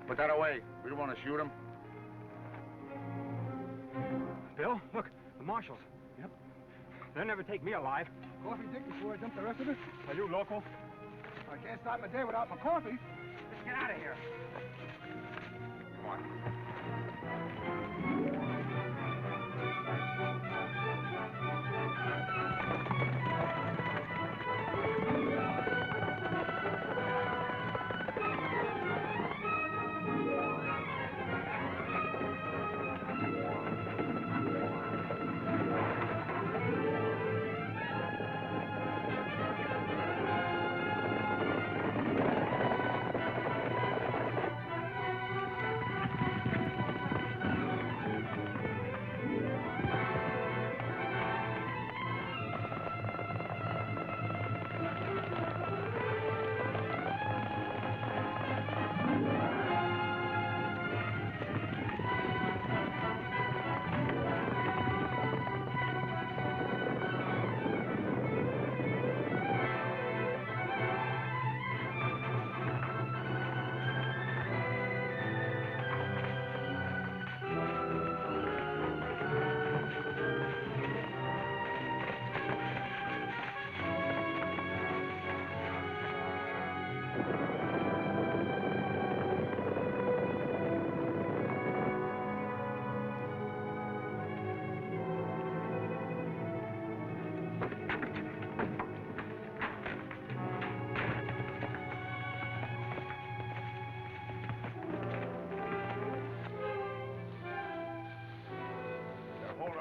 Put that away. We don't want to shoot him. Bill, look, the marshals. Yep. They'll never take me alive. Coffee, Dick, before I dump the rest of it? Are you local? I can't start my day without my coffee. Let's get out of here. Come on.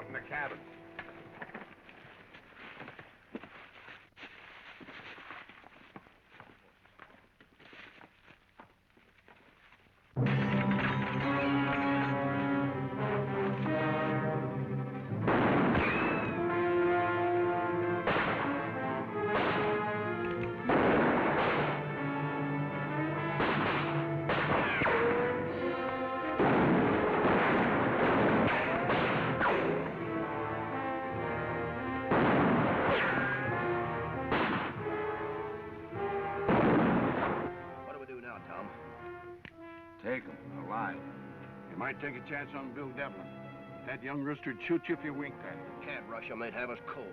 In the cabin. Take him, alive. You might take a chance on Bill Devlin. That young rooster'd shoot you if you winked at him. Can't rush him. They'd have us cold.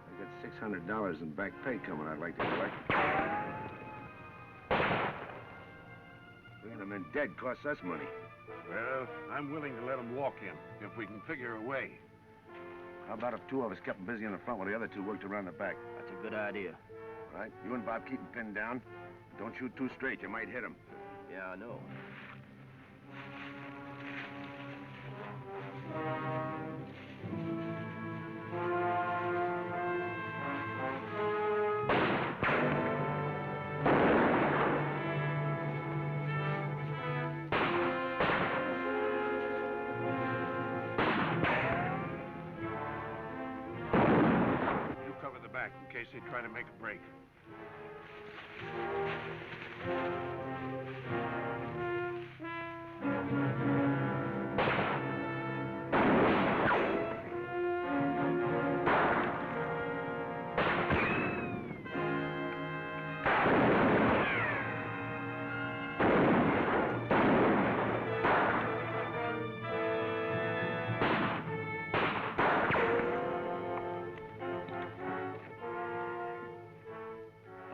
I got $600 in back pay coming I'd like to collect. Bringing him in dead costs us money. Well, I'm willing to let him walk in, if we can figure a way. How about if two of us kept him busy in the front while the other two worked around the back? That's a good idea. All right, you and Bob keep him pinned down. Don't shoot too straight, you might hit him. Yeah, I know. You cover the back in case they try to make a break.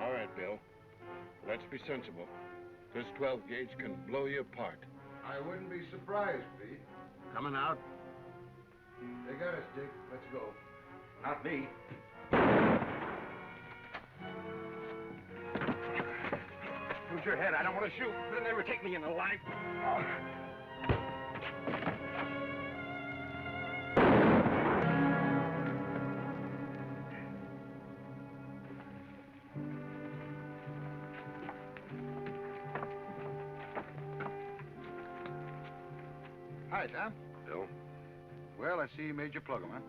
All right, Bill. Let's be sensible. This 12 gauge can blow you apart. I wouldn't be surprised, Pete. Coming out? They got us, Dick. Let's go. Not me. Use your head. I don't want to shoot. They'll never take me in alive. Hi, Tom. Bill? Well, I see you made your plug 'em, huh?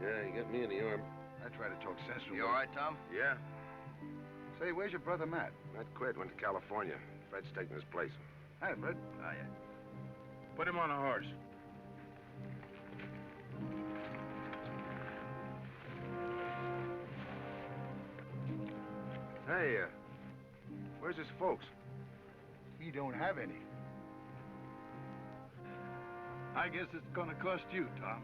Yeah, you got me in the arm. I try to talk sense to him. You all right, Tom? Yeah? Say, where's your brother Matt? Matt quit, went to California. Fred's taking his place. Hi, Fred. Oh, yeah. Put him on a horse. Hey, where's his folks? He don't have any. I guess it's gonna cost you, Tom.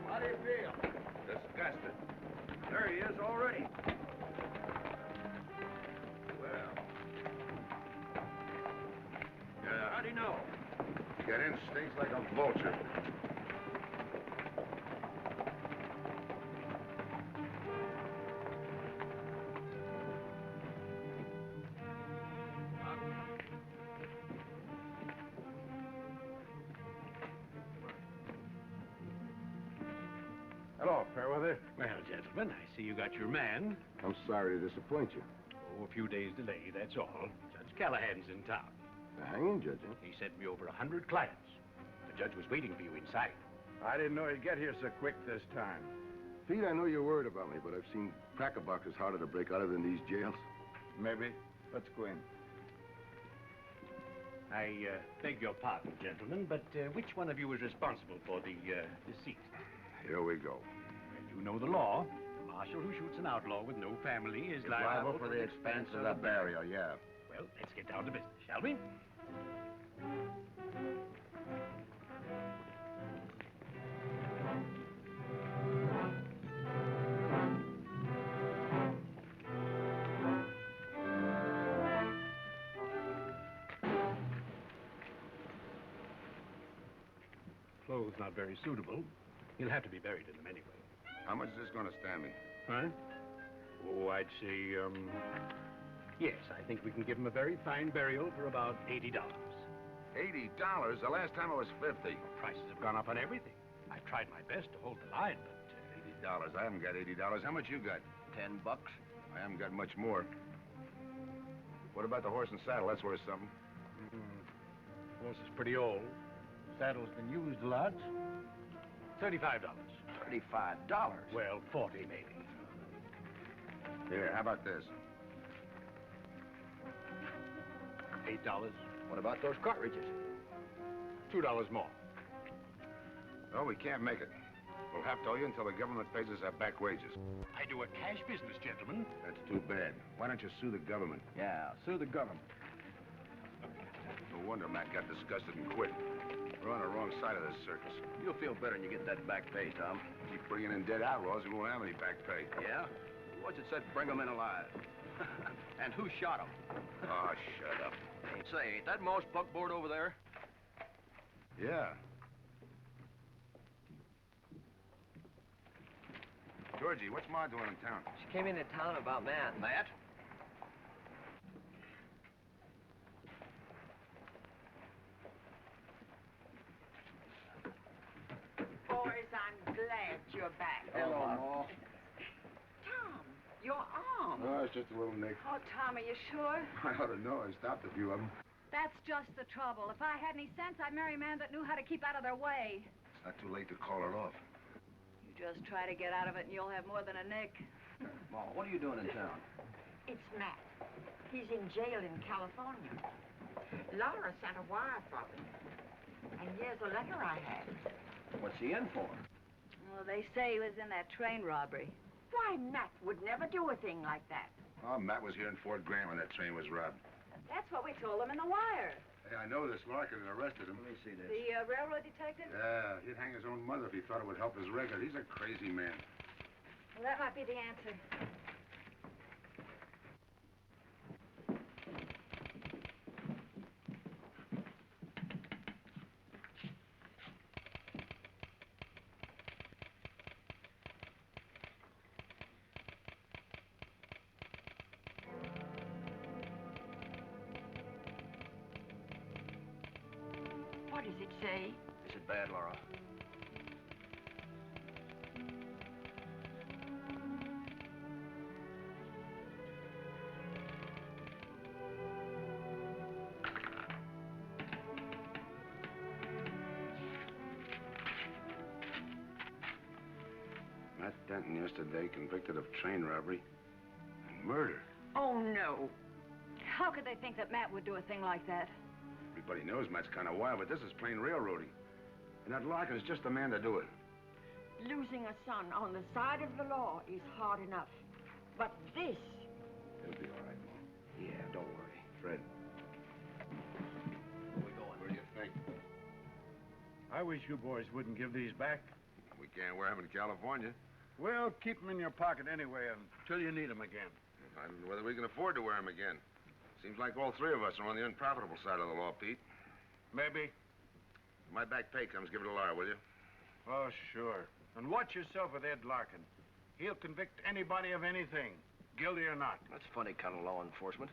How do you feel? Disgusted. There he is already. Well. Yeah, how'd he know? He got instincts like a vulture. Hello, Fairweather. Well, gentlemen, I see you got your man. I'm sorry to disappoint you. Oh, a few days delay, that's all. Judge Callahan's in town. The hanging, Judge, huh? He sent me over 100 clients. The judge was waiting for you inside. I didn't know he'd get here so quick this time. Pete, I know you're worried about me, but I've seen cracker-boxes harder to break out of than these jails. Maybe. Let's go in. I beg your pardon, gentlemen, but which one of you is responsible for the deceased? Here we go. Well, you know the law. The marshal who shoots an outlaw with no family is Liable for the expense of the burial, yeah. Well, let's get down to business, shall we? Clothes not very suitable. He'll have to be buried in them anyway. How much is this going to stand me? Huh? Oh, I'd say, yes, I think we can give him a very fine burial for about $80. $80? The last time it was $50. Prices have gone up on everything. I've tried my best to hold the line, but... $80. I haven't got $80. How much you got? $10. I haven't got much more. What about the horse and saddle? That's worth something. Horse is pretty old. Saddle's been used a lot. $35. $35? Well, 40 maybe. Here, how about this? $8. What about those cartridges? $2 more. No, we can't make it. We'll have to owe you until the government pays us our back wages. I do a cash business, gentlemen. That's too bad. Why don't you sue the government? Yeah, sue the government. No wonder Matt got disgusted and quit. We're on the wrong side of this circus. You'll feel better when you get that back pay, Tom. Keep bringing in dead outlaws, we won't have any back pay. Yeah? What's it said? Bring 'em in alive. And who shot 'em? Oh, shut up. Hey, say, ain't that mouse buckboard over there? Yeah. Georgie, what's Ma doing in town? She came into town about Matt. Matt? Boys, I'm glad you're back. Hello, Ma. Tom, your arm. Oh, it's just a little nick. Oh, Tom, are you sure? I ought to know. I stopped a few of them. That's just the trouble. If I had any sense, I'd marry a man that knew how to keep out of their way. It's not too late to call her off. You just try to get out of it and you'll have more than a nick. Ma, what are you doing in town? It's Matt. He's in jail in California. Laura sent a wire for him. And here's a letter I had. What's he in for? Well, they say he was in that train robbery. Why, Matt would never do a thing like that. Oh, Matt was here in Fort Grant when that train was robbed. That's what we told him in the wire. Hey, I know this Larkin arrested him. Let me see this. The railroad detective? Yeah, he'd hang his own mother if he thought it would help his record. He's a crazy man. Well, that might be the answer. What does it say? Is it bad, Laura? Matt Denton yesterday convicted of train robbery and murder. Oh, no. How could they think that Matt would do a thing like that? Everybody knows Matt's kind of wild, but this is plain railroading. And that Larkin's just the man to do it. Losing a son on the side of the law is hard enough. But this... He'll be all right, Mom. Yeah, don't worry. Fred, Where we going? where do you think? I wish you boys wouldn't give these back. We can't wear them in California. Well, keep them in your pocket anyway until you need them again. I don't know whether we can afford to wear them again. Seems like all three of us are on the unprofitable side of the law, Pete. Maybe. When my back pay comes, give it to Laura, will you? Oh, sure. And watch yourself with Ed Larkin. He'll convict anybody of anything, guilty or not. That's funny kind of law enforcement.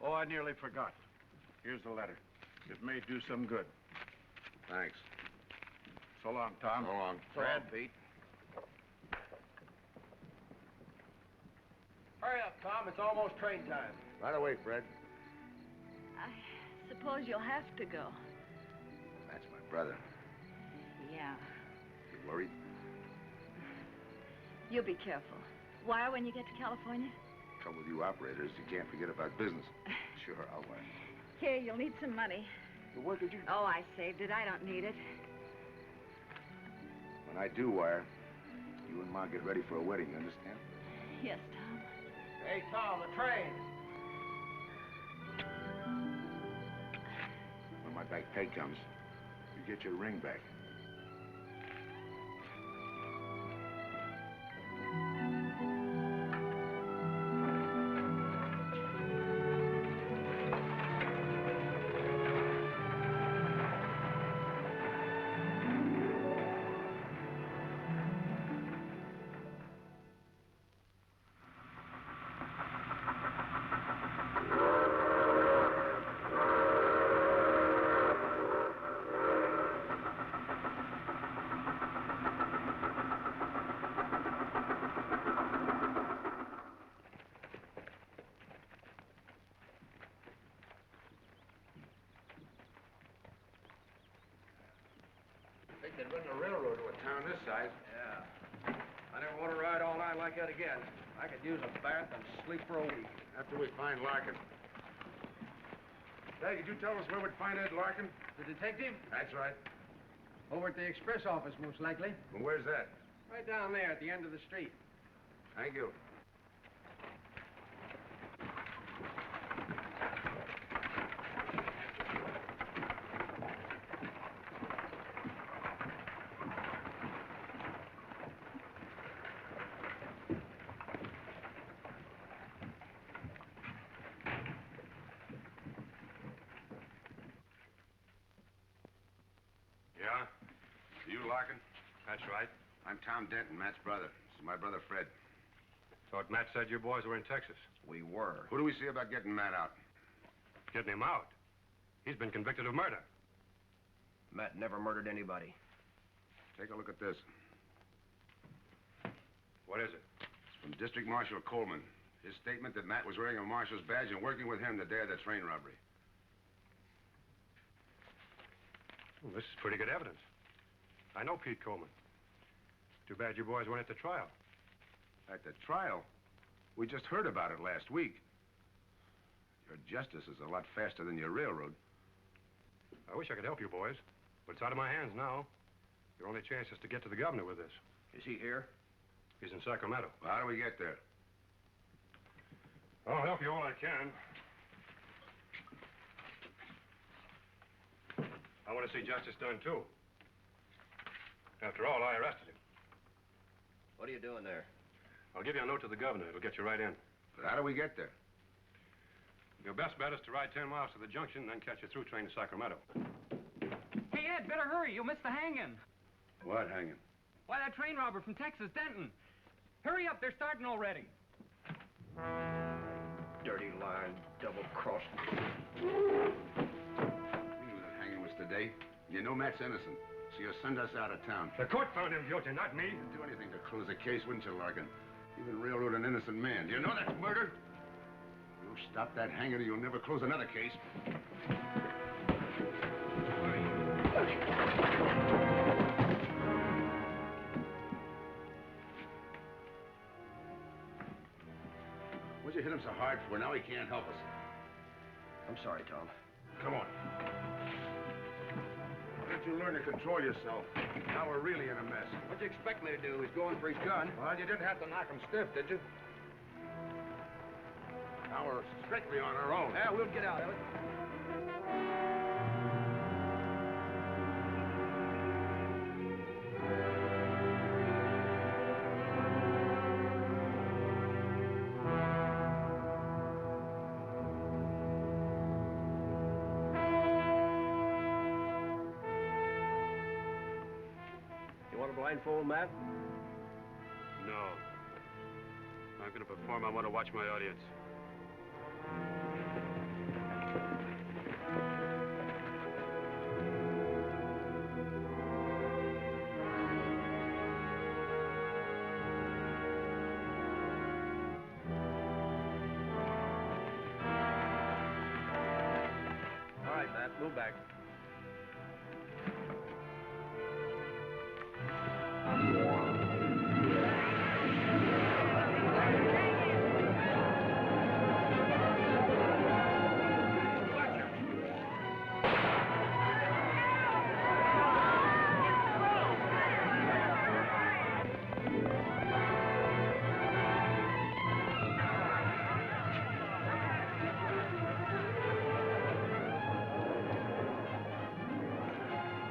Oh, I nearly forgot. Here's the letter. It may do some good. Thanks. So long, Tom. So long. So long, Pete. Hurry up, Tom. It's almost train time. Right away, Fred. I suppose you'll have to go. Matt's my brother. Yeah. You worried? You be careful. Wire when you get to California? Trouble with you operators, you can't forget about business. Sure, I'll wire. Here, you'll need some money. Where did you... Oh, I saved it. I don't need it. When I do wire, you and Ma get ready for a wedding, you understand? Yes, Tom. Hey, Tom, the train. When my back pay comes, you get your ring back. They could run a railroad to a town this size. Yeah. I never want to ride all night like that again. I could use a bath and sleep for a week. After we find Larkin. Hey, could you tell us where we'd find Ed Larkin? The detective? That's right. Over at the express office, most likely. Well, where's that? Right down there at the end of the street. Thank you. Yeah? You Larkin? That's right. I'm Tom Denton, Matt's brother. This is my brother, Fred. Thought Matt said you boys were in Texas. We were. Who do we see about getting Matt out? Getting him out. He's been convicted of murder. Matt never murdered anybody. Take a look at this. What is it? It's from District Marshal Coleman. His statement that Matt was wearing a marshal's badge and working with him the day of the train robbery. Well, this is pretty good evidence. I know Pete Coleman. Too bad you boys weren't at the trial. At the trial? We just heard about it last week. Your justice is a lot faster than your railroad. I wish I could help you boys, but it's out of my hands now. Your only chance is to get to the governor with this. Is he here? He's in Sacramento. Well, how do we get there? I'll help you all I can. I want to see justice done, too. After all, I arrested him. What are you doing there? I'll give you a note to the governor. It'll get you right in. But how do we get there? Your best bet is to ride 10 miles to the junction and then catch a through train to Sacramento. Hey, Ed, better hurry. You'll miss the hanging. What hanging? Why, that train robber from Texas, Denton. Hurry up, they're starting already. Dirty lying, double-crossed. You knew that hanging was today. You know Matt's innocent, so you send us out of town. The court found him guilty, not me. You'd do anything to close the case, wouldn't you, Larkin? Even railroad an innocent man. Do you know that's murder? You stop that hanging or you'll never close another case. What'd you hit him so hard for? Now he can't help us. I'm sorry, Tom. Come on. Why don't you learn to control yourself? Now we're really in a mess. What'd you expect me to do? He's going for his gun. Well, you didn't have to knock him stiff, did you? Now we're strictly on our own. Yeah, we'll get out of it. You want a blindfold, Matt? No. I'm not going to perform. I want to watch my audience. All right, Matt, move back.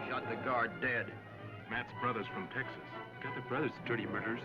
Shot the guard dead. Matt's brother's from Texas. Got the brothers, dirty murderers.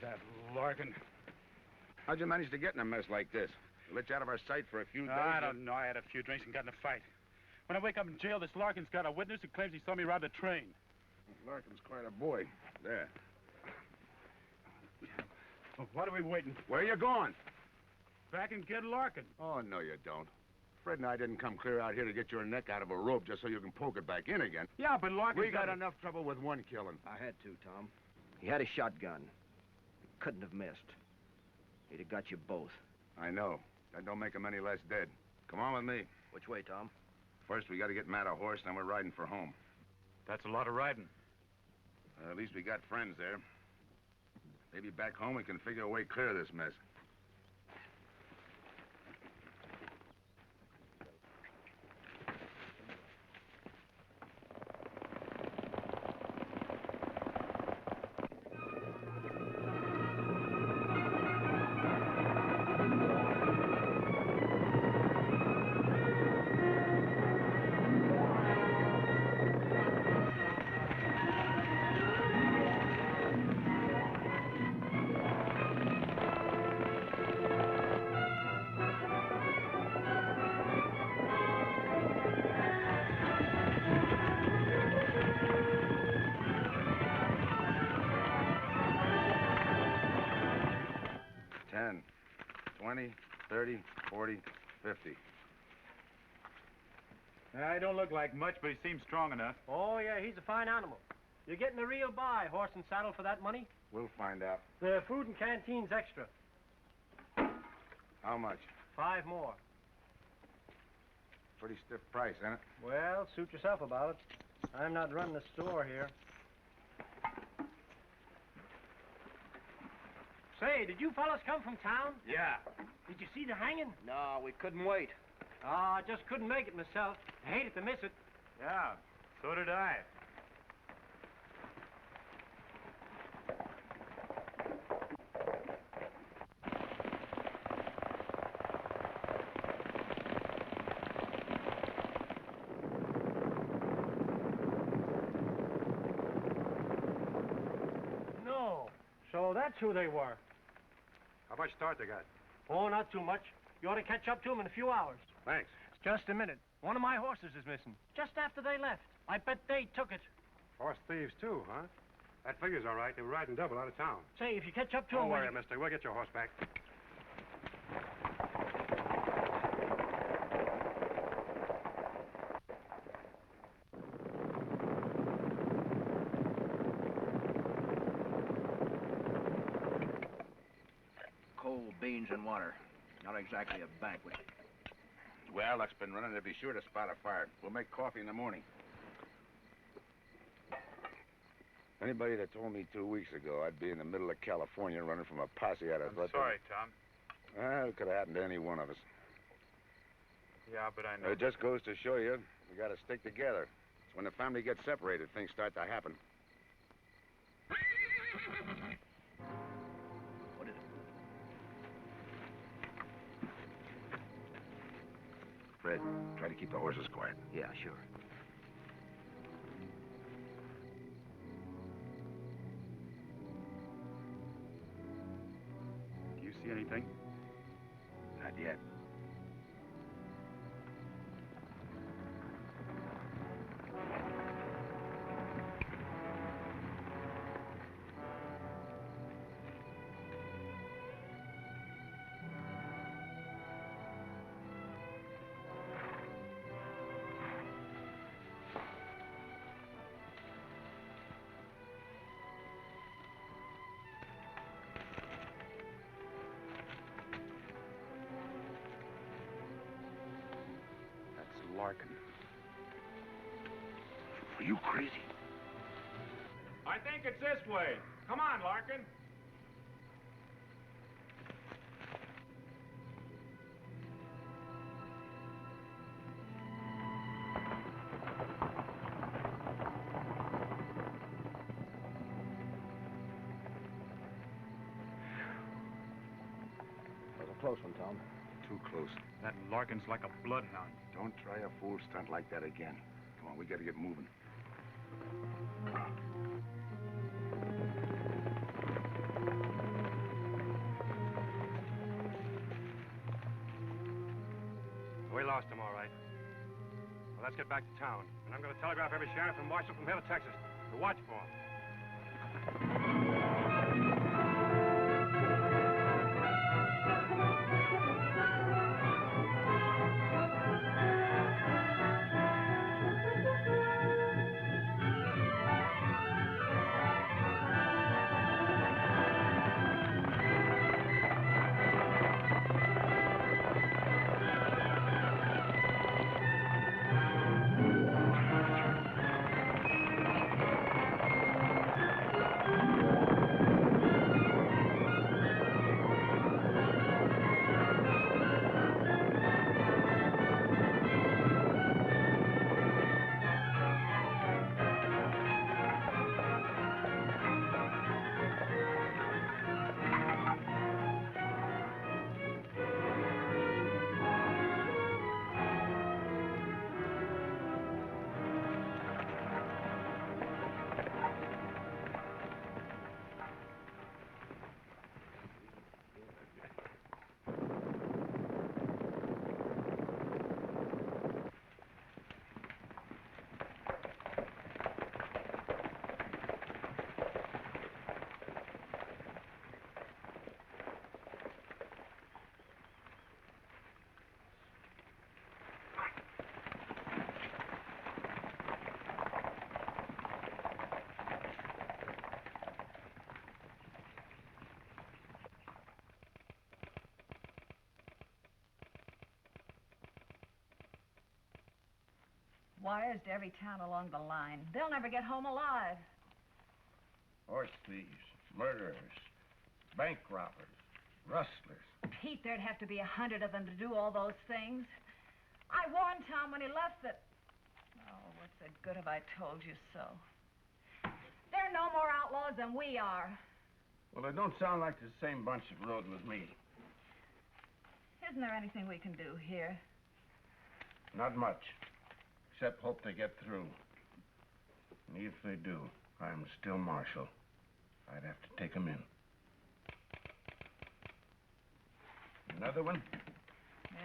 That Larkin. How'd you manage to get in a mess like this? Let you out of our sight for a few days? I don't know. I had a few drinks and got in a fight. When I wake up in jail, this Larkin's got a witness who claims he saw me rob the train. Larkin's quite a boy. There. What are we waiting for? Where are you going? Back and get Larkin. Oh, no, you don't. Fred and I didn't come clear out here to get your neck out of a rope just so you can poke it back in again. Yeah, but Larkin... We got enough trouble with one killing. I had to, Tom. He had a shotgun. Couldn't have missed. He'd have got you both. I know. That don't make him any less dead. Come on with me. Which way, Tom? First, we got to get Matt a horse, then we're riding for home. That's a lot of riding. At least we got friends there. Maybe back home we can figure a way clear of this mess. $10, $20, $30, $40, $50. I don't look like much, but he seems strong enough. Oh, yeah, he's a fine animal. You're getting a real buy, horse and saddle, for that money. We'll find out. The food and canteen's extra. How much? 5 more. Pretty stiff price, ain't it? Well, suit yourself about it. I'm not running the store here. Say, did you fellas come from town? Yeah. Did you see the hanging? No, we couldn't wait. I just couldn't make it myself. I hated to miss it. Yeah, so did I. No. So that's who they were. How much start they got? Oh, not too much. You ought to catch up to them in a few hours. Thanks. Just a minute. One of my horses is missing. Just after they left. I bet they took it. Horse thieves, too, huh? That figure's all right. They were riding double out of town. Say, if you catch up to them... Don't worry, mister. We'll get your horse back. beans and water. Not exactly a banquet. Well, Luck's been running to be sure to spot a fire. We'll make coffee in the morning. Anybody that told me 2 weeks ago I'd be in the middle of California running from a posse out of... I'm sorry, Tom. Well, it could have happened to any one of us. Yeah, but I know. It just goes to show you, we got to stick together. It's when the family gets separated, things start to happen. What is it? Fred, try to keep the horses quiet. Yeah, sure. Do you see anything? Not yet. Larkin. Are you crazy? I think it's this way. Come on, Larkin. That was a close one, Tom. Too close. That Larkin's like a bloodhound. Don't try a fool stunt like that again. Come on, we got to get moving. We lost him, all right. Well, let's get back to town. And I'm going to telegraph every sheriff and marshal from here to Texas to watch for him. Wires to every town along the line. They'll never get home alive. Horse thieves, murderers, bank robbers, rustlers. Pete, there'd have to be 100 of them to do all those things. I warned Tom when he left that... Oh, what's the good have I told you so? They're no more outlaws than we are. Well, it don't sound like the same bunch that rode with me. Isn't there anything we can do here? Not much. Except hope they get through. And if they do, I'm still marshal. I'd have to take them in. Another one? Yeah.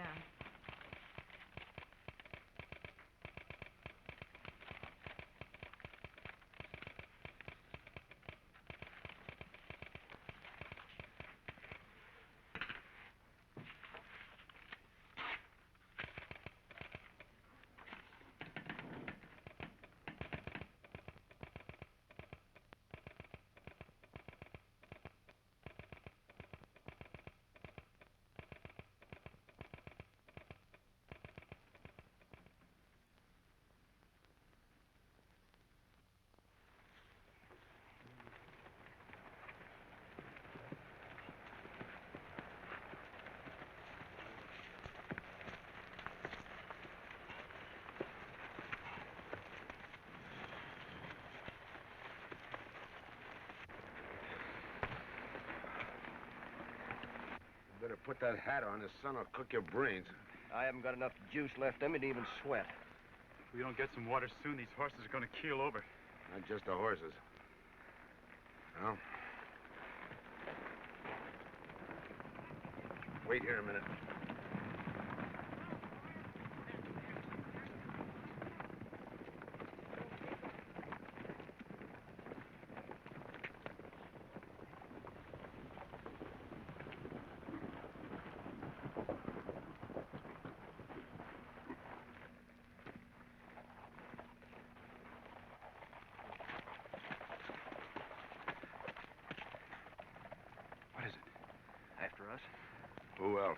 Better put that hat on. The sun will cook your brains. I haven't got enough juice left in me to even sweat. If we don't get some water soon, these horses are going to keel over. Not just the horses. Well, wait here a minute. After us? Who else?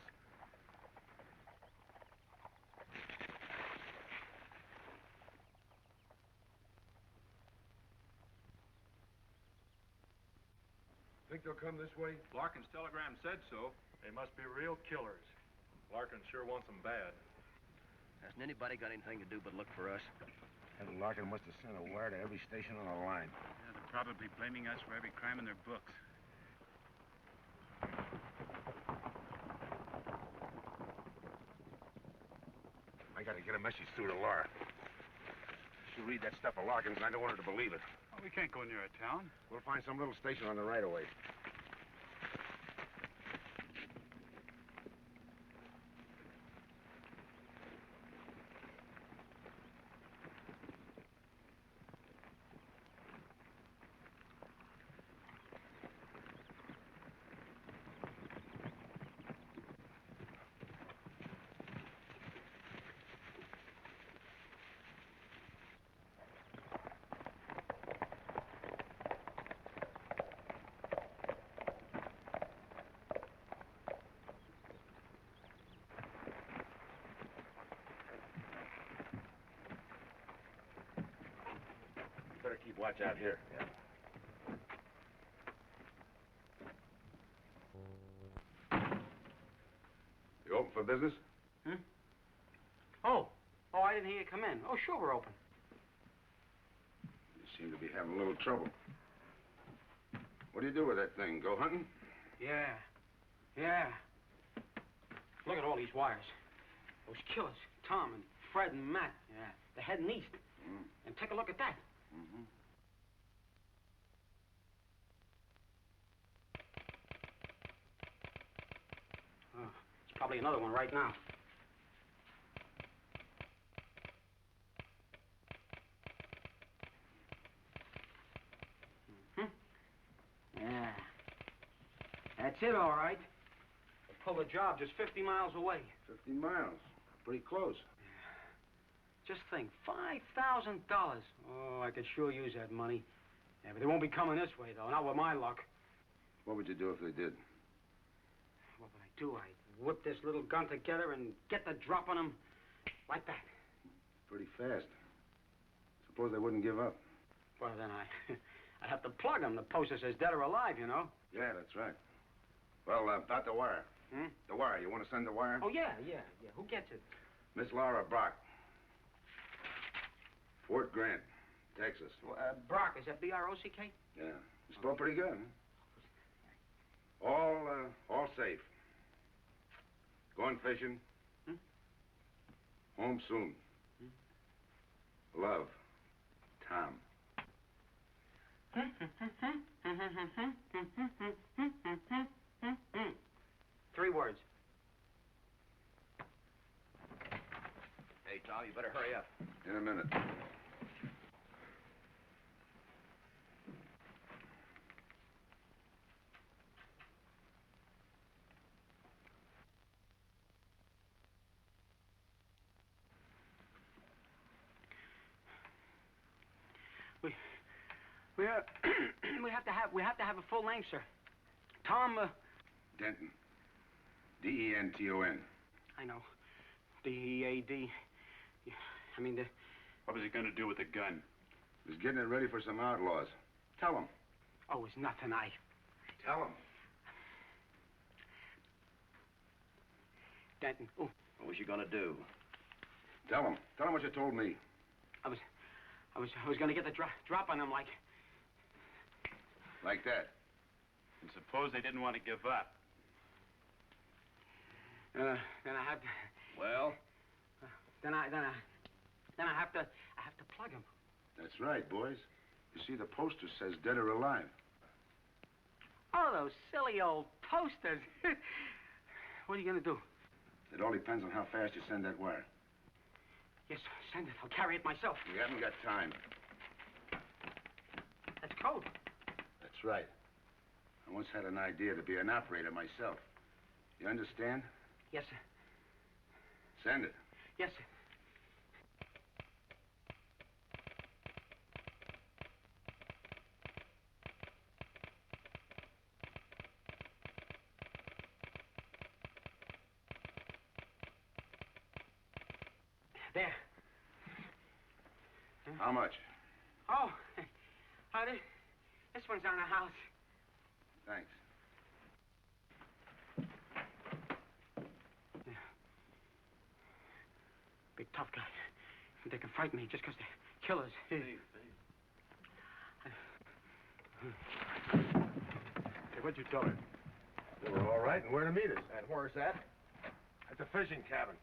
Think they'll come this way? Larkin's telegram said so. They must be real killers. Larkin sure wants them bad. Hasn't anybody got anything to do but look for us? And Larkin must have sent a wire to every station on the line. Yeah, they're probably blaming us for every crime in their books. I gotta get a message through to Laura. She read that stuff of Larkin's, and I don't want her to believe it. Oh, we can't go near a town. We'll find some little station on the right-of-way. Better keep watch out here. Yeah. You open for business? Hmm? Oh, I didn't hear you come in. Oh, sure, we're open. You seem to be having a little trouble. What do you do with that thing? Go hunting? Yeah. Look at all these wires. Those killers, Tom and Fred and Matt, they're heading east. Mm. And take a look at that. Mm-hmm. Oh, it's probably another one right now. Yeah. That's it, all right. They pulled a job just 50 miles away. 50 miles. Pretty close. Just think, $5,000. Oh, I could sure use that money. Yeah, but they won't be coming this way, though. Not with my luck. What would you do if they did? What would I do? I'd whip this little gun together and get the drop on them like that. Pretty fast. Suppose they wouldn't give up. Well, then I'd have to plug them. The poster says dead or alive, you know. Yeah, that's right. Well, about the wire. Hmm? The wire. You want to send the wire? Oh, yeah. Who gets it? Miss Laura Brock. Fort Grant, Texas. Well, Brock, is that B-R-O-C-K? Yeah. You spell pretty good, huh? All safe. Going fishing. Hmm? Home soon. Love, Tom. 3 words. Hey, Tom, you better hurry up. In a minute. We have to have a full name, sir. Tom, Denton. D-E-N-T-O-N. I know. D-E-A-D. I mean, What was he going to do with the gun? He's getting it ready for some outlaws. Tell him. oh, it's nothing. Tell him. Denton. Oh, What was you gonna do? Tell him. Tell him what you told me. I was going to get the drop on him like... Like that. And suppose they didn't want to give up. Then I have to. Well? Then I have to plug him. That's right, boys. You see, the poster says dead or alive. Oh, those silly old posters. What are you gonna do? It all depends on how fast you send that wire. Yes, send it. I'll carry it myself. We haven't got time. That's code. That's right. I once had an idea to be an operator myself. You understand? Yes, sir. Send it. Yes, sir. There. How much? Oh, this one's on the house. Thanks. Yeah. Big tough guy. They can frighten me just because they're killers. Hey, what'd you tell her? They were all right, and where to meet us? And where's that? At the fishing cabin.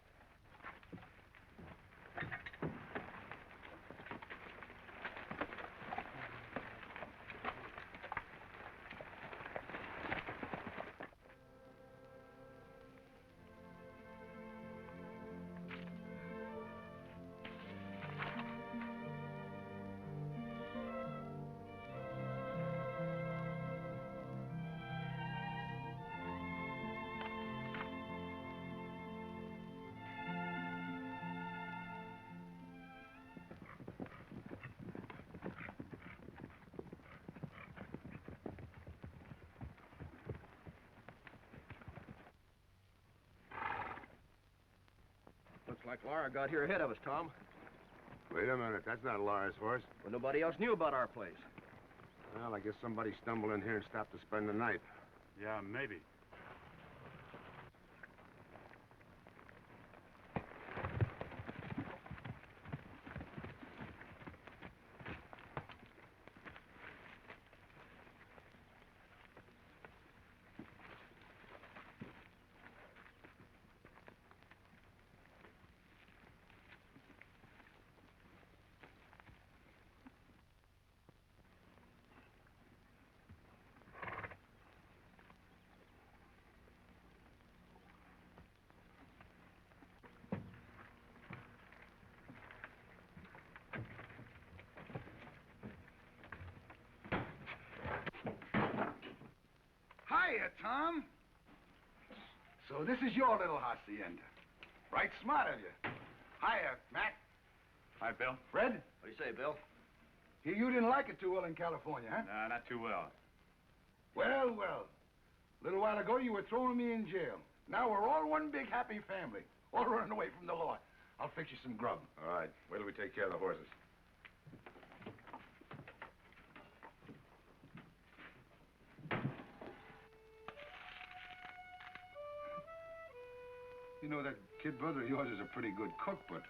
Looks like Laura got here ahead of us, Tom. Wait a minute. That's not Laura's horse. Well, nobody else knew about our place. Well, I guess somebody stumbled in here and stopped to spend the night. Yeah, maybe. Hiya, Tom. So this is your little hacienda. Right smart of you. Hiya, Mac. Hi, Bill. Fred? What do you say, Bill? Hear you didn't like it too well in California, huh? Nah, not too well. Well, well. A little while ago, you were throwing me in jail. Now we're all one big happy family. All running away from the law. I'll fix you some grub. All right. Wait till we take care of the horses. You know, that kid brother of yours is a pretty good cook, but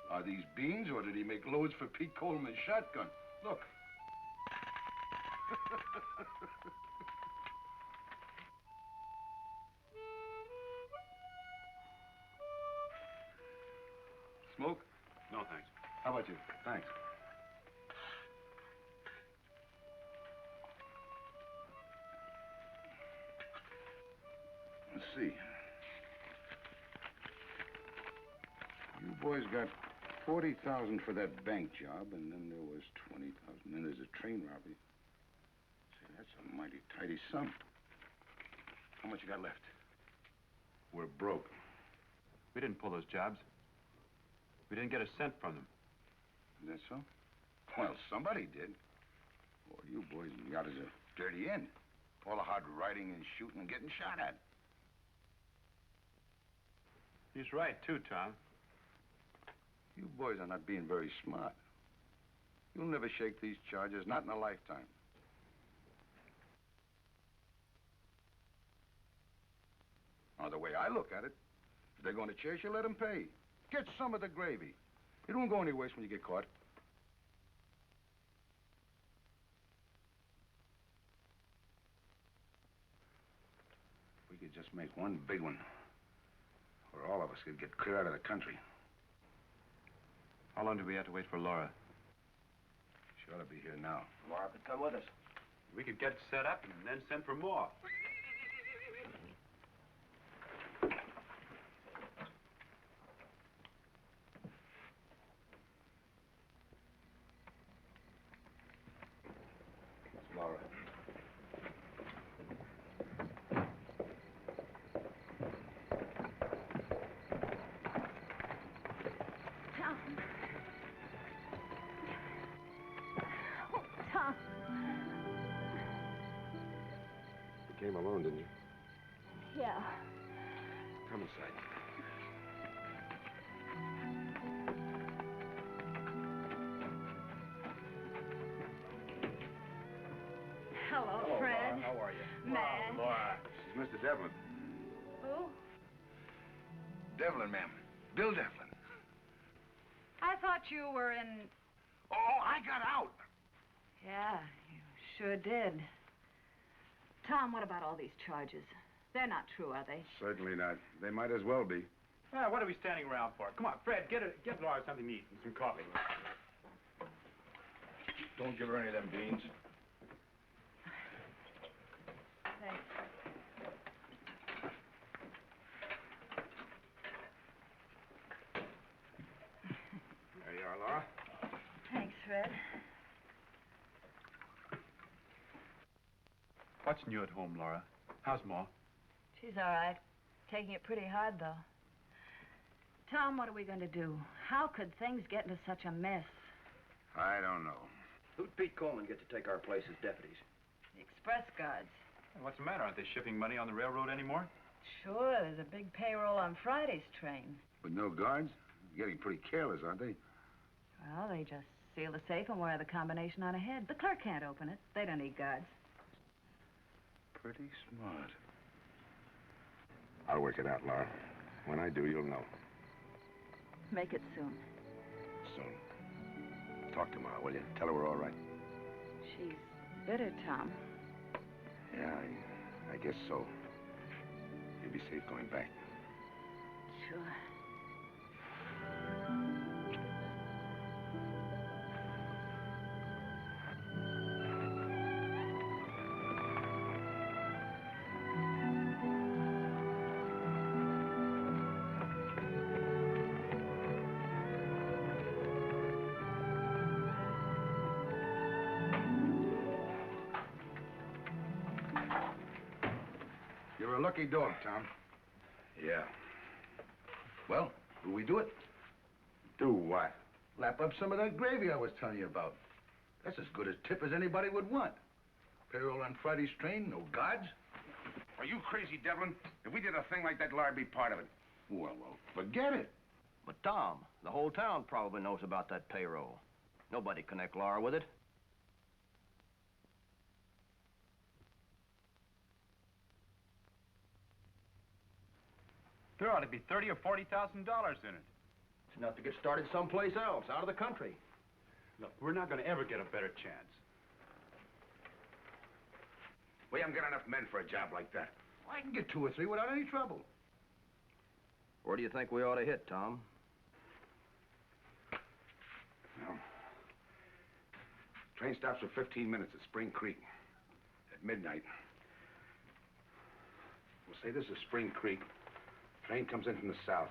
are these beans, or did he make loads for Pete Coleman's shotgun? Look. Smoke? No, thanks. How about you? Thanks. Let's see. You boys got 40,000 for that bank job, and then there was 20,000. Then there's a train robbery. Say, that's a mighty tidy sum. How much you got left? We're broke. We didn't pull those jobs. We didn't get a cent from them. Is that so? Well, somebody did. Boy, you boys got us a dirty end. All the hard riding and shooting and getting shot at. He's right, too, Tom. You boys are not being very smart. You'll never shake these charges, not in a lifetime. Now, the way I look at it, if they're going to chase you, let them pay. Get some of the gravy. You don't go any waste when you get caught. We could just make one big one. where all of us could get clear out of the country. How long do we have to wait for Laura? She ought to be here now. Laura could come with us. We could get set up and then send for more. It's Laura. Tom. Oh, Tom. You came alone, didn't you? Yeah. Come inside. Hello, Fred. Laura. How are you? Matt. Laura. She's Mr. Devlin. Who? Devlin, ma'am. Bill Devlin. I thought you were in... Oh, I got out. Yeah, you sure did. Tom, what about all these charges? They're not true, are they? Certainly not. They might as well be. Ah, what are we standing around for? Come on, Fred, get Laura something to eat and some coffee. Don't give her any of them beans. Thanks. There you are, Laura. Thanks, Fred. What's new at home, Laura? How's Ma? She's all right. Taking it pretty hard, though. Tom, what are we going to do? How could things get into such a mess? I don't know. Who'd Pete Coleman get to take our place as deputies? The express guards. What's the matter? Aren't they shipping money on the railroad anymore? Sure, there's a big payroll on Friday's train. With no guards? Getting pretty careless, aren't they? Well, they just seal the safe and wire the combination on ahead. The clerk can't open it. They don't need guards. Pretty smart. I'll work it out, Laura. When I do, you'll know. Make it soon. Soon. Talk to Ma, will you? Tell her we're all right. She's bitter, Tom. Yeah, I guess so. You'll be safe going back. Sure. You're a lucky dog, Tom. Yeah. Well, will we do it? Do what? Lap up some of that gravy I was telling you about. That's as good a tip as anybody would want. Payroll on Friday's train, no guards. Are you crazy, Devlin? If we did a thing like that, Laura'd be part of it. Well, forget it. But Tom, the whole town probably knows about that payroll. Nobody connect Laura with it. There ought to be $30,000 or $40,000 in it. It's enough to get started someplace else, out of the country. Look, we're not going to ever get a better chance. We haven't got enough men for a job like that. I can get 2 or 3 without any trouble. Where do you think we ought to hit, Tom? Well, train stops for 15 minutes at Spring Creek. At midnight. We'll say this is Spring Creek. Train comes in from the south.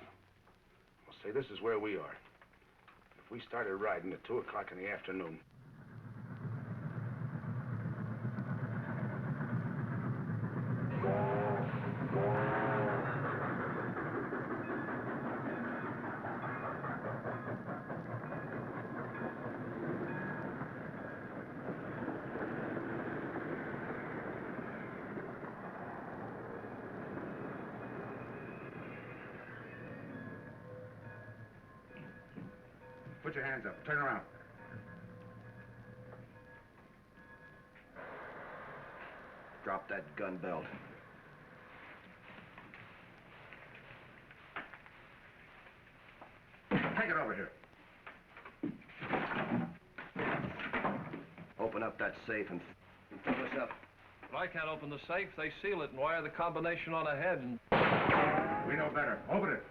We'll say this is where we are. If we started riding at 2 o'clock in the afternoon, put your hands up. Turn around. Drop that gun belt. Take it over here. Open up that safe and fill us up. But I can't open the safe. They seal it and wire the combination on ahead and... We know better. Open it.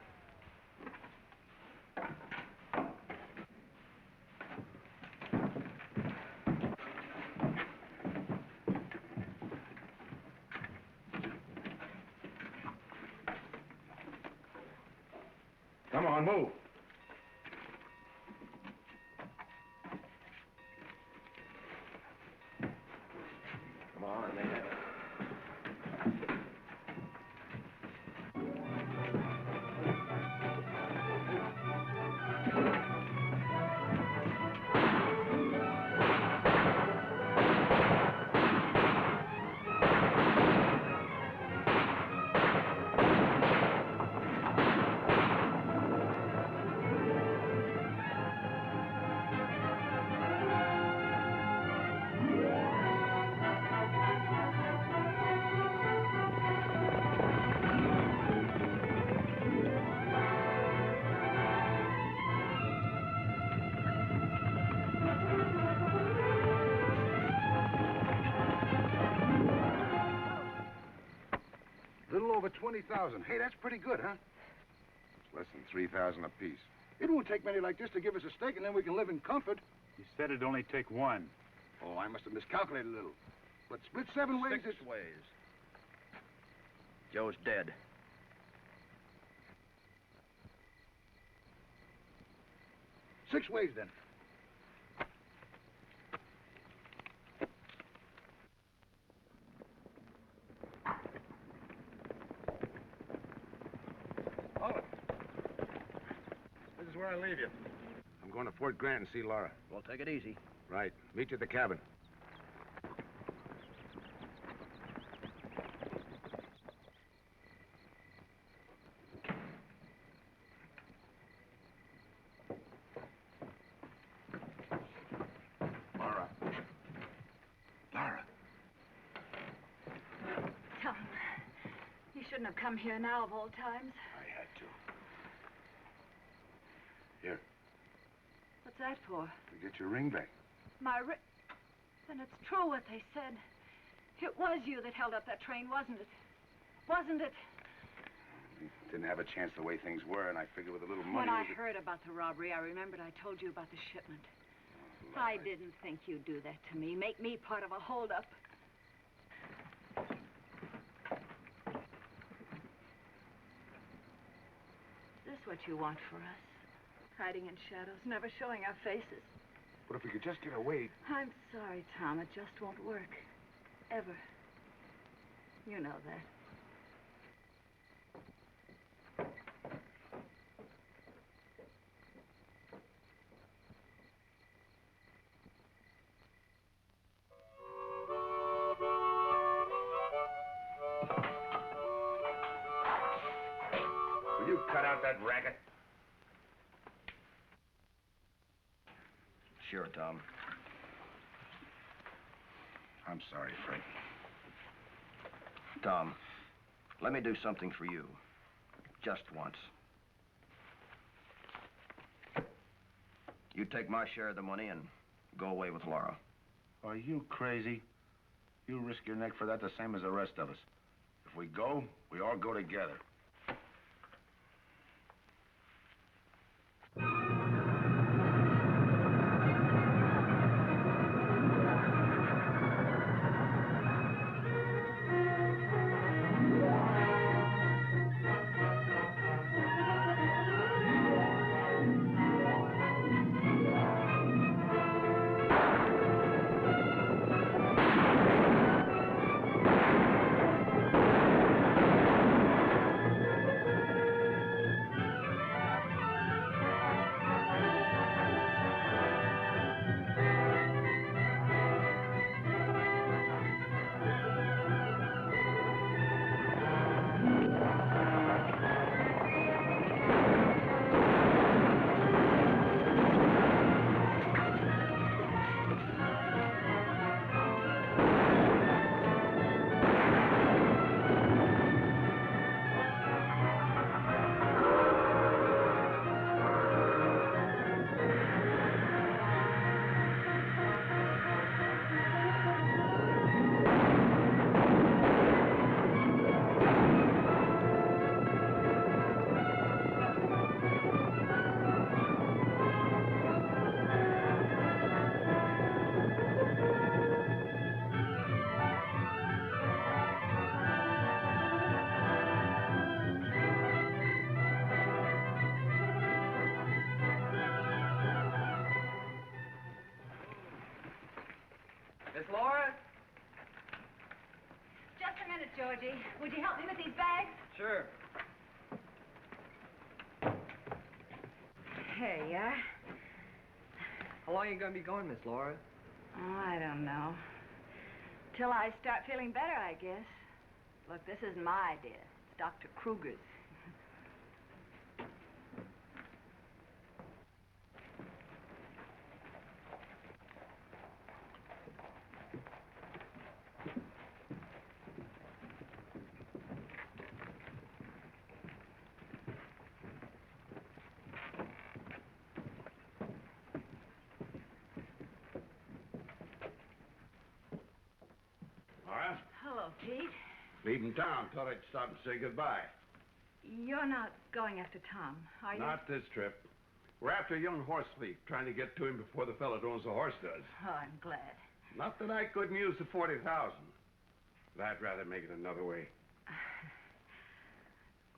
Come on, move. Come on, man. Little over 20,000. Hey, that's pretty good, huh? It's less than 3,000 apiece. It won't take many like this to give us a stake, and then we can live in comfort. You said it'd only take one. Oh, I must have miscalculated a little. But split 7 ways Six is... ways. Joe's dead. Six ways, then. Hold it. This is where I leave you. I'm going to Fort Grant and see Laura. Well, take it easy. Right. Meet you at the cabin. Laura. Laura. Tom, you shouldn't have come here now of all times. I had to. Here, What's that for? to get your ring back. My ri... Then it's true what they said. It was you that held up that train, wasn't it? Wasn't it? We didn't have a chance the way things were, and I figured with a little money... When I we could- heard about the robbery, I remembered I told you about the shipment. I didn't think you'd do that to me, make me part of a holdup. Is this what you want for us? Hiding in shadows, never showing our faces. But if we could just get away... I'm sorry, Tom. It just won't work. Ever. You know that. Will you cut out that racket? Sure, Tom. I'm sorry, Fred. Tom, let me do something for you. Just once. You take my share of the money and go away with Laura. Are you crazy? You risk your neck for that the same as the rest of us. If we go, we all go together. Laura? Just a minute, Georgie. Would you help me with these bags? Sure. Here you are. How long are you going to be going, Miss Laura? Oh, I don't know. Till I start feeling better, I guess. Look, this isn't my idea. It's Dr. Kruger's. Laura? Hello, Pete. Leaving town. Thought I'd stop and say goodbye. You're not going after Tom, are you? Not this trip. We're after a young horse thief, trying to get to him before the fellow that owns the horse does. Oh, I'm glad. Not that I couldn't use the 40,000. But I'd rather make it another way.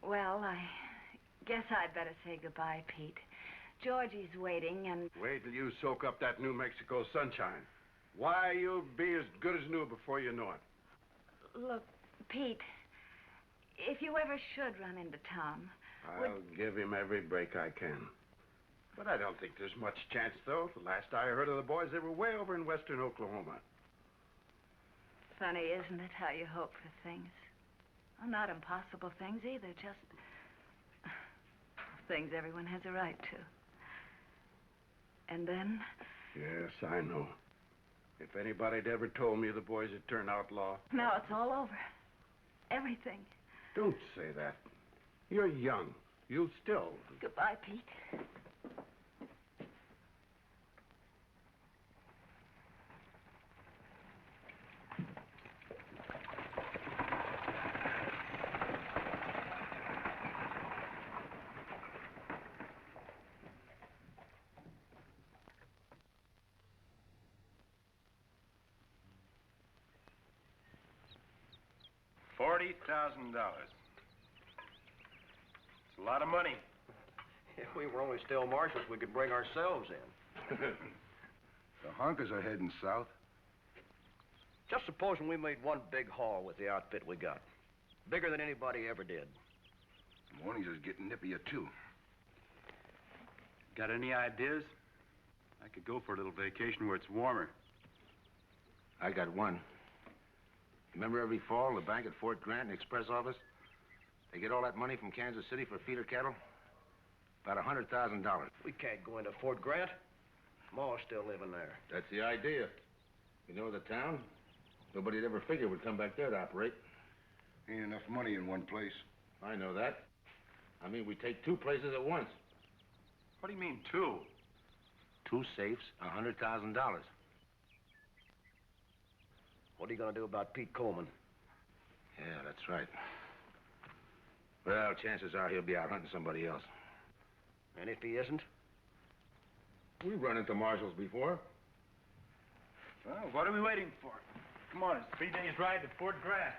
Well, I guess I'd better say goodbye, Pete. Georgie's waiting, and... Wait till you soak up that New Mexico sunshine. Why, you'll be as good as new before you know it. Look, Pete, if you ever should run into Tom... I'll give him every break I can. But I don't think there's much chance, though. The last I heard of the boys, they were way over in western Oklahoma. Funny, isn't it, how you hope for things? Well, not impossible things either, just things everyone has a right to. And then... Yes, I know. If anybody'd ever told me the boys had turned outlaw... Now it's all over. Everything. Don't say that. You're young. You'll still... Goodbye, Pete. $40,000. It's a lot of money. If we were only still marshals, we could bring ourselves in. The honkers are heading south. Just supposing we made one big haul with the outfit we got. Bigger than anybody ever did. Mornings is getting nippier, too. Got any ideas? I could go for a little vacation where it's warmer. I got one. Remember every fall, the bank at Fort Grant and Express office? They get all that money from Kansas City for feeder cattle? About $100,000. We can't go into Fort Grant. Ma's still living there. That's the idea. You know the town? Nobody'd ever figure would come back there to operate. Ain't enough money in one place. I know that. I mean, we take two places at once. What do you mean, two? Two safes, $100,000. What are you going to do about Pete Coleman? Yeah, that's right. Well, chances are he'll be out hunting somebody else. And if he isn't? We've run into marshals before. Well, what are we waiting for? Come on, it's 3 days' ride to Fort Grant.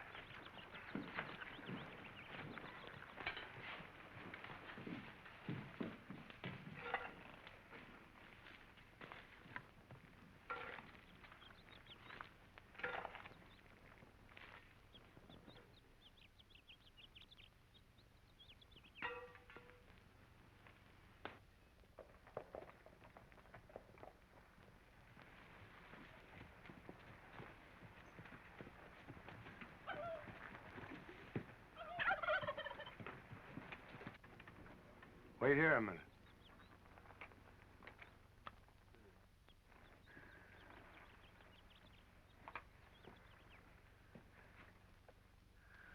Wait here a minute.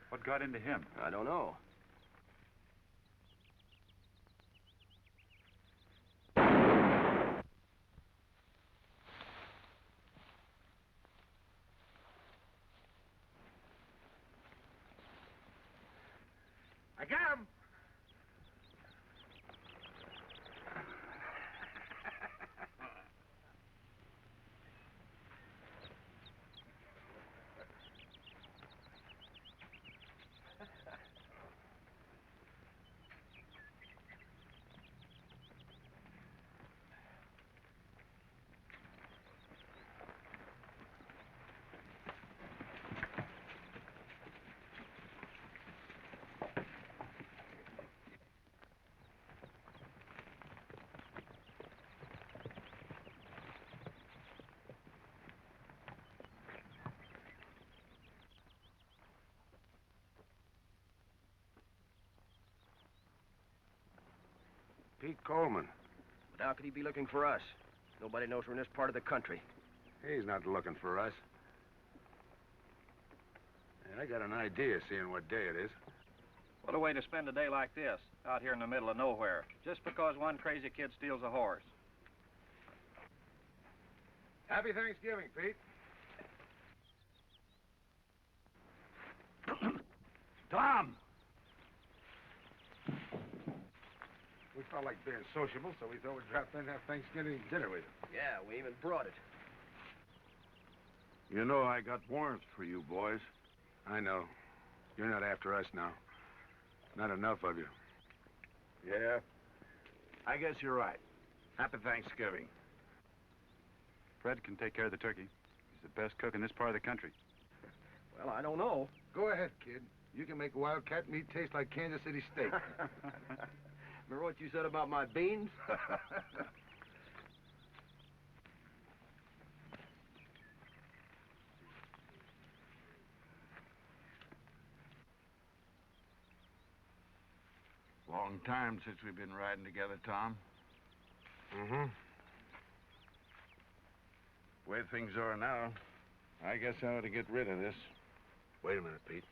What got into him? I don't know. I got him! Pete Coleman. But how could he be looking for us? Nobody knows we're in this part of the country. He's not looking for us. And I got an idea, seeing what day it is. What a way to spend a day like this, out here in the middle of nowhere, just because one crazy kid steals a horse. Happy Thanksgiving, Pete. Tom! We felt like being sociable, so we thought we'd drop in and have Thanksgiving dinner with you. Yeah, we even brought it. You know I got warrants for you boys. I know. You're not after us now. Not enough of you. Yeah, I guess you're right. Happy Thanksgiving. Fred can take care of the turkey. He's the best cook in this part of the country. Well, I don't know. Go ahead, kid. You can make wildcat meat taste like Kansas City steak. Remember what you said about my beans? Long time since we've been riding together, Tom. Mm-hmm. Way things are now, I guess I ought to get rid of this. Wait a minute, Pete.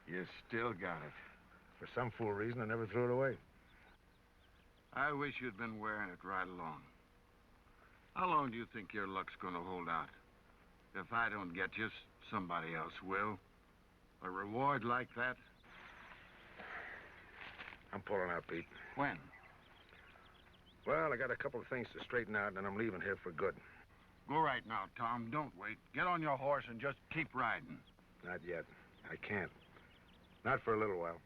You still got it. For some fool reason, I never threw it away. I wish you'd been wearing it right along. How long do you think your luck's gonna hold out? If I don't get you, somebody else will. A reward like that? I'm pulling out, Pete. When? Well, I got a couple of things to straighten out, and then I'm leaving here for good. Go right now, Tom. Don't wait. Get on your horse and just keep riding. Not yet. I can't. Not for a little while.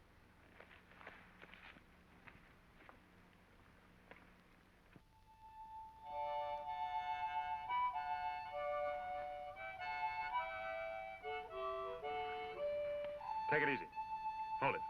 Take it easy. Hold it.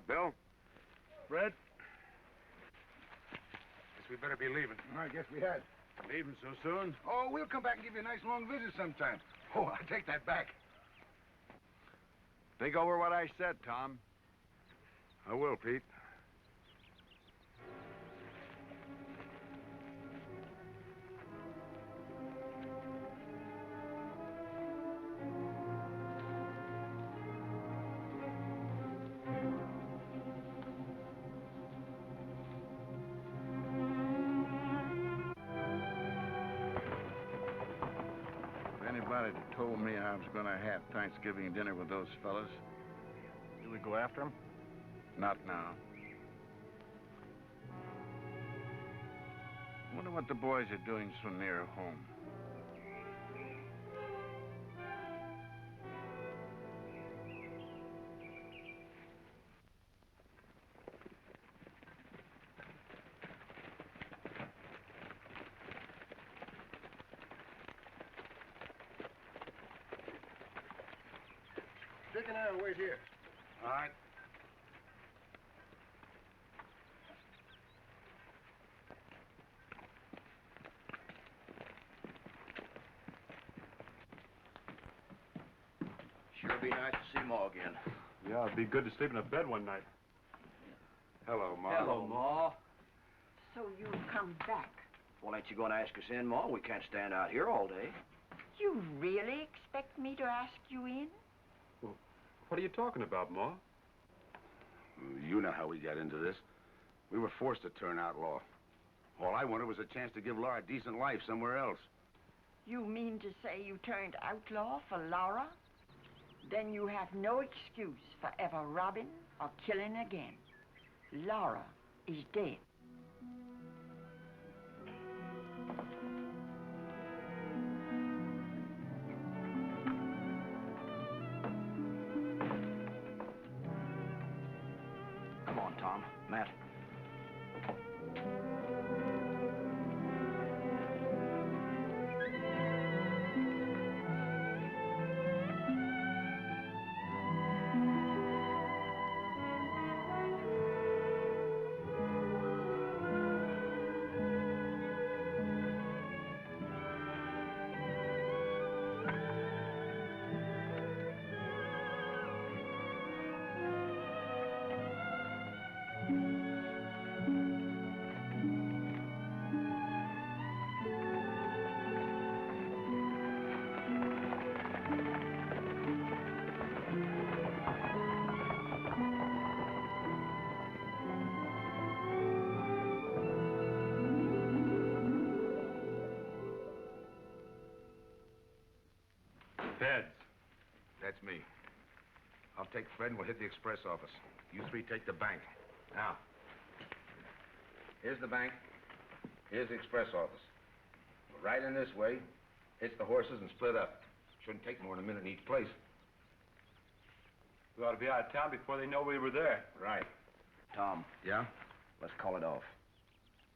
Bill? Fred? Guess we better be leaving. I guess we had. Leaving so soon? Oh, we'll come back and give you a nice long visit sometime. Oh, I take that back. Think over what I said, Tom. I will, Pete. Anybody told me I was going to have Thanksgiving dinner with those fellas. Do we go after him? Not now. Wonder what the boys are doing so near home. Chicken and wait here. All right. Sure be nice to see Ma again. Yeah, it'd be good to sleep in a bed one night. Hello, Ma. Hello, Ma. So you've come back. Well, ain't you going to ask us in, Ma? We can't stand out here all day. You really expect me to ask you in? What are you talking about, Ma? You know how we got into this. We were forced to turn outlaw. All I wanted was a chance to give Laura a decent life somewhere else. You mean to say you turned outlaw for Laura? Then you have no excuse for ever robbing or killing again. Laura is dead. Feds. That's me. I'll take Fred and we'll hit the express office. You three take the bank. Now, here's the bank. Here's the express office. We'll ride in this way, hit the horses, and split up. Shouldn't take more than a minute in each place. We ought to be out of town before they know we were there. Right. Tom, Yeah? let's call it off.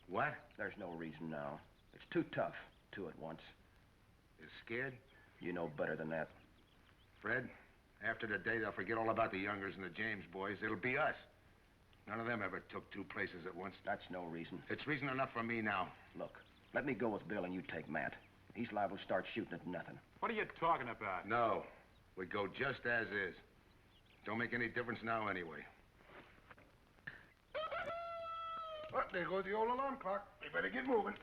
What? There's no reason now. It's too tough, two at once. You're scared? You know better than that. Fred, after the day, they'll forget all about the Youngers and the James boys. It'll be us. None of them ever took two places at once. That's no reason. It's reason enough for me now. Look, let me go with Bill and you take Matt. He's liable to start shooting at nothing. What are you talking about? No. We go just as is. Don't make any difference now anyway. Oh, there goes the old alarm clock. We better get moving.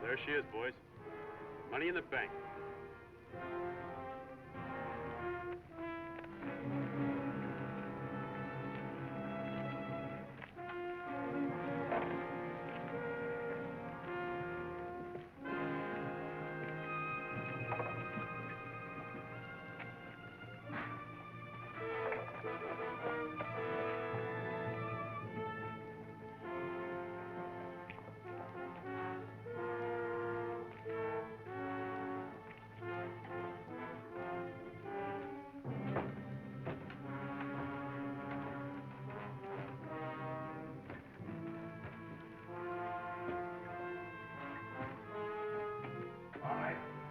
There she is, boys. Money in the bank.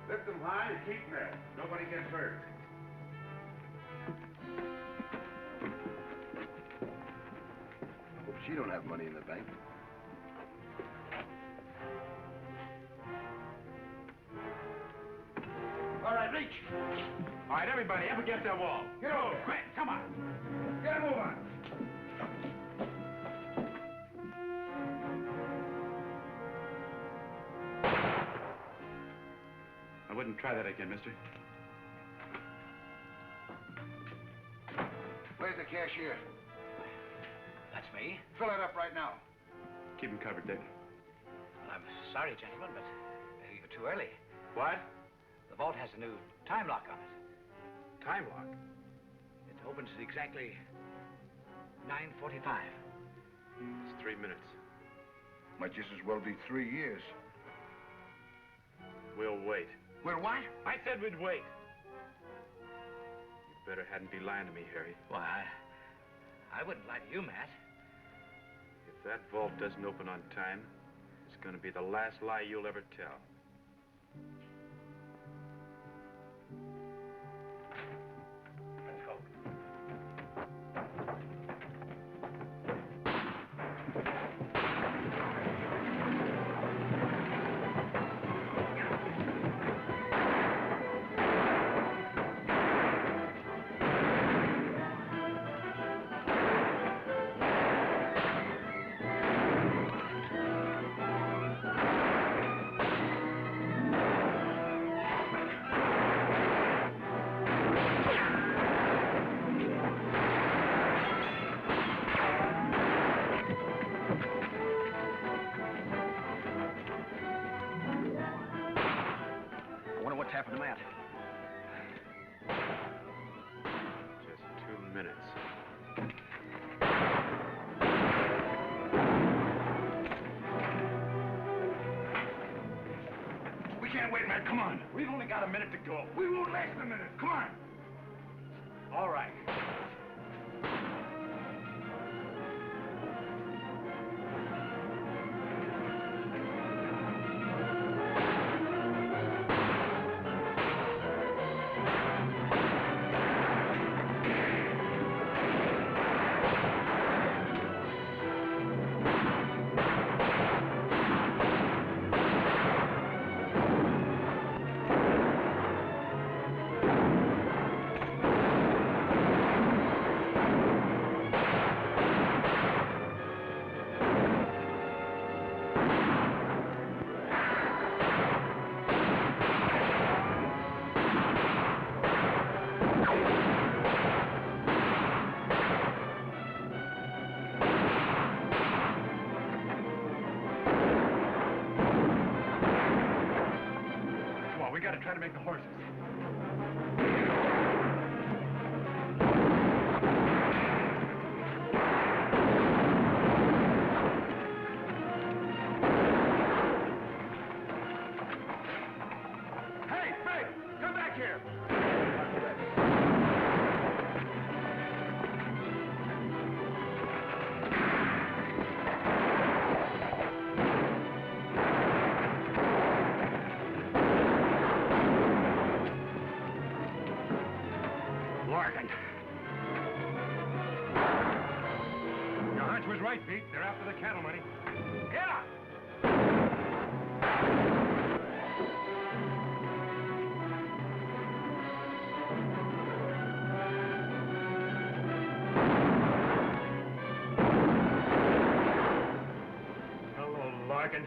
Lift them high and keep them. Nobody gets hurt. Hope she don't have money in the bank. All right, reach. All right, everybody, up against that wall. Get over. Quick, come on. Get a move on. I wouldn't try that again, mister. Where's the cashier? That's me. Fill it up right now. Keep him covered, Dick. Well, I'm sorry, gentlemen, but you're too early. What? The vault has a new time lock on it. Time lock? It opens at exactly 9:45. It's 3 minutes. Might just as well be 3 years. We'll wait. We're what? I said we'd wait. You better hadn't be lying to me, Harry. Why, I wouldn't lie to you, Matt. If that vault doesn't open on time, it's going to be the last lie you'll ever tell. Let's go. What's happened to Matt? Just 2 minutes. We can't wait, Matt. Come on. We've only got a minute to go. We won't last a minute. Come on. All right. We gotta try to make the horses. Hey, Fred! Come back here! Larkin. Your hunch was right, Pete. They're after the cattle money. Yeah! Hello, Larkin.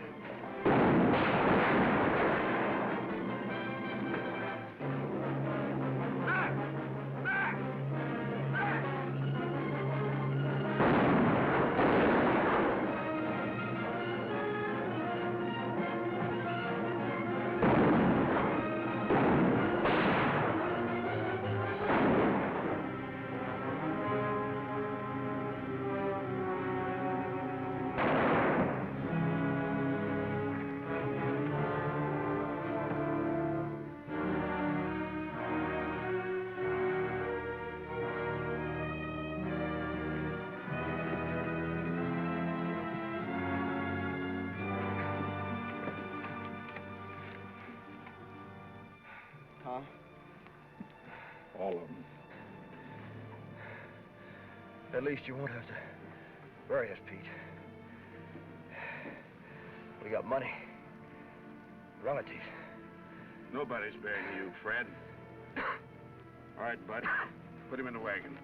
Tom? All of them. At least you won't have to bury us, Pete. We got money. Relatives. Nobody's burying you, Fred. All right, bud. Put him in the wagon.